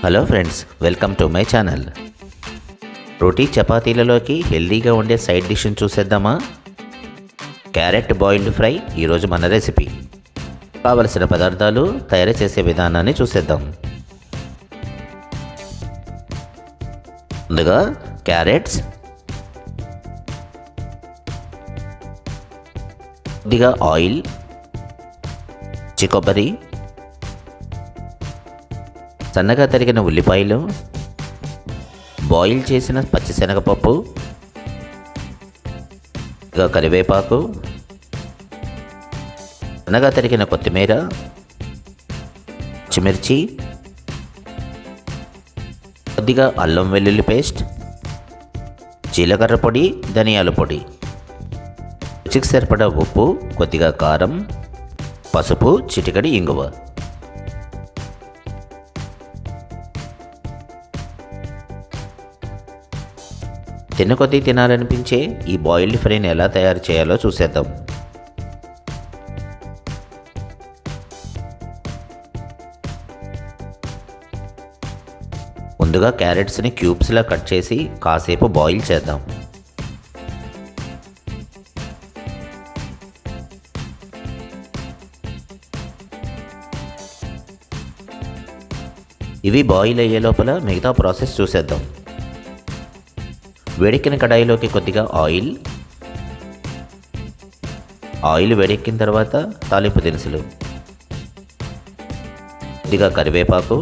Hello friends, welcome to my channel. రోటీ చపాతీలలోకి హెల్దీగా ఉండే సైడ్ డిష్ని చూసేద్దామా? క్యారెట్ బాయిల్డ్ ఫ్రై ఈరోజు మన రెసిపీ. కావలసిన పదార్థాలు, తయారు చేసే విధానాన్ని చూసేద్దాం. ముందుగా క్యారెట్స్, కొద్దిగా ఆయిల్, పచ్చి కొబ్బరి, సన్నగా తరిగిన ఉల్లిపాయలు, బాయిల్ చేసిన పచ్చిశనగపప్పు, కరివేపాకు, సన్నగా తరిగిన కొత్తిమీర, పచ్చిమిర్చి, కొద్దిగా అల్లం వెల్లుల్లి పేస్ట్, జీలకర్ర పొడి, ధనియాల పొడి, రుచికి సరిపడా ఉప్పు, కొద్దిగా కారం, పసుపు, చిటికెడు ఇంగువ. తినకొద్దీ తినాలనిపించే ఈ బాయిల్డ్ ఫ్రైని ఎలా తయారు చేయాలో చూసేద్దాం. ముందుగా క్యారెట్స్ని క్యూబ్స్లా కట్ చేసి కాసేపు బాయిల్ చేద్దాం. ఇవి బాయిల్ అయ్యే లోపల మిగతా ప్రాసెస్ చూసేద్దాం. వేడెక్కిన కడాయిలోకి కొద్దిగా ఆయిల్ వేడెక్కిన తర్వాత తాలింపు దినుసులు, కొద్దిగా కరివేపాకు,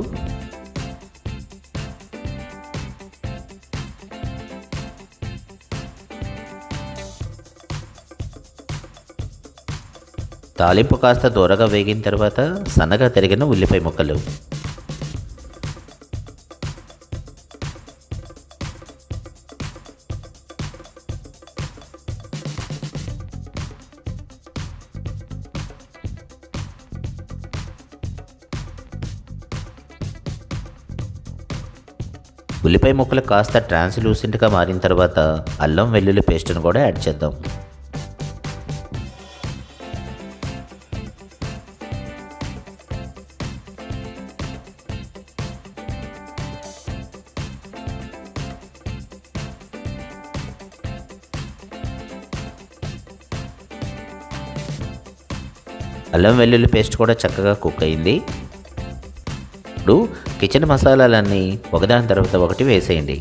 తాలింపు కాస్త దూరగా వేగిన తర్వాత సన్నగా తరిగిన ఉల్లిపాయ ముక్కలు, ఉల్లిపాయ ముక్కలు కాస్త ట్రాన్స్లూసెంట్గా మారిన తర్వాత అల్లం వెల్లుల్లి పేస్ట్ను కూడా యాడ్ చేద్దాం. అల్లం వెల్లుల్లి పేస్ట్ కూడా చక్కగా కుక్ అయింది. ఇప్పుడు కిచెన్ మసాలాలన్నీ ఒకదాని తర్వాత ఒకటి వేసేయండి.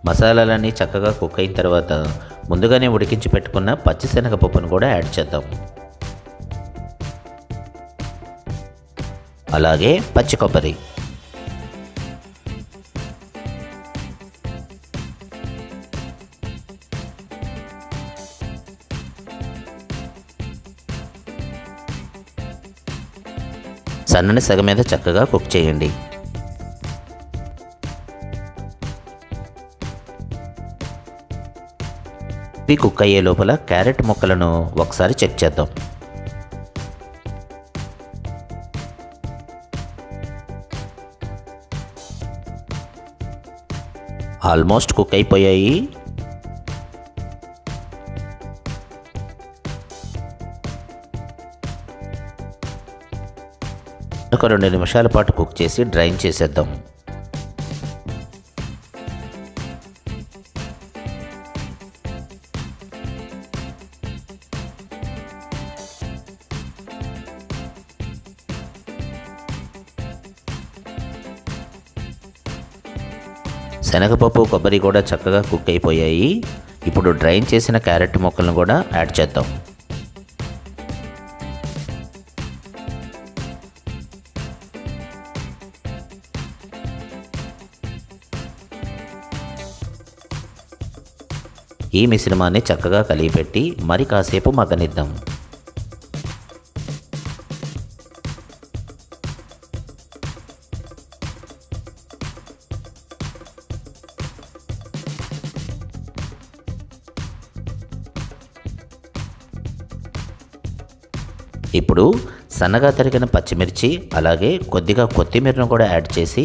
మసాలాలన్నీ చక్కగా కుక్ అయిన తర్వాత ముందుగానే ఉడికించి పెట్టుకున్న పచ్చిశనగపప్పును కూడా యాడ్ చేద్దాం. అలాగే పచ్చి కొబ్బరి, సన్నని సగం మీద చక్కగా కుక్ చేయండి. కుక్ అయ్యే లోపల క్యారెట్ ముక్కలను ఒకసారి చెక్ చేద్దాం. ఆల్మోస్ట్ కుక్ అయిపోయాయి. ఒక 2 నిమిషాల పాటు కుక్ చేసి డ్రైన్ చేసేద్దాం. శనగపప్పు, కొబ్బరి కూడా చక్కగా కుక్ అయిపోయాయి. ఇప్పుడు డ్రైన్ చేసిన క్యారెట్ ముక్కలను కూడా యాడ్ చేద్దాం. ఈ మిశ్రమాన్ని చక్కగా కలిపెట్టి మరి కాసేపు మగ్గనిద్దాం. ఇప్పుడు సన్నగా తరిగిన పచ్చిమిర్చి అలాగే కొద్దిగా కొత్తిమీరను కూడా యాడ్ చేసి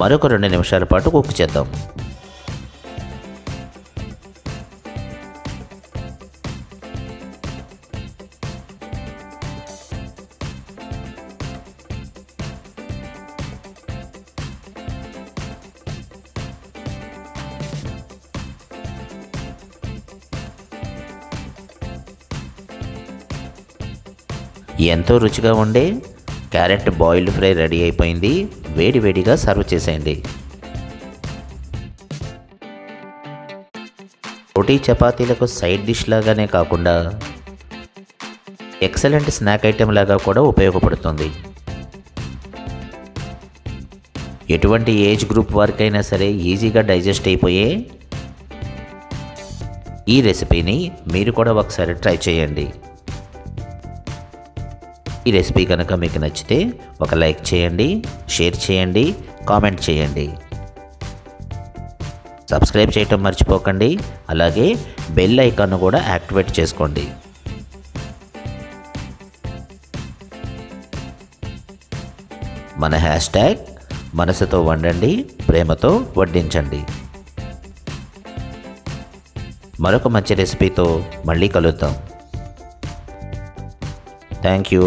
మరొక 2 నిమిషాల పాటు కుక్ చేద్దాం. ఎంతో రుచిగా ఉండే క్యారెట్ బాయిల్డ్ ఫ్రై రెడీ అయిపోయింది. వేడివేడిగా సర్వ్ చేసేయండి. రోటీ చపాతీలకు సైడ్ డిష్ లాగానే కాకుండా ఎక్సలెంట్ స్నాక్ ఐటెం లాగా కూడా ఉపయోగపడుతుంది. ఎటువంటి ఏజ్ గ్రూప్ వారికైనా సరే ఈజీగా డైజెస్ట్ అయిపోయే ఈ రెసిపీని మీరు కూడా ఒకసారి ట్రై చేయండి. ఈ రెసిపీ కనుక మీకు నచ్చితే ఒక లైక్ చేయండి, షేర్ చేయండి, కామెంట్ చేయండి. సబ్స్క్రైబ్ చేయటం మర్చిపోకండి. అలాగే బెల్ ఐకాన్ను కూడా యాక్టివేట్ చేసుకోండి. మన హ్యాష్ట్యాగ్ మనసుతో వండండి, ప్రేమతో వడ్డించండి. మరొక మంచి రెసిపీతో మళ్ళీ కలుద్దాం. Thank you.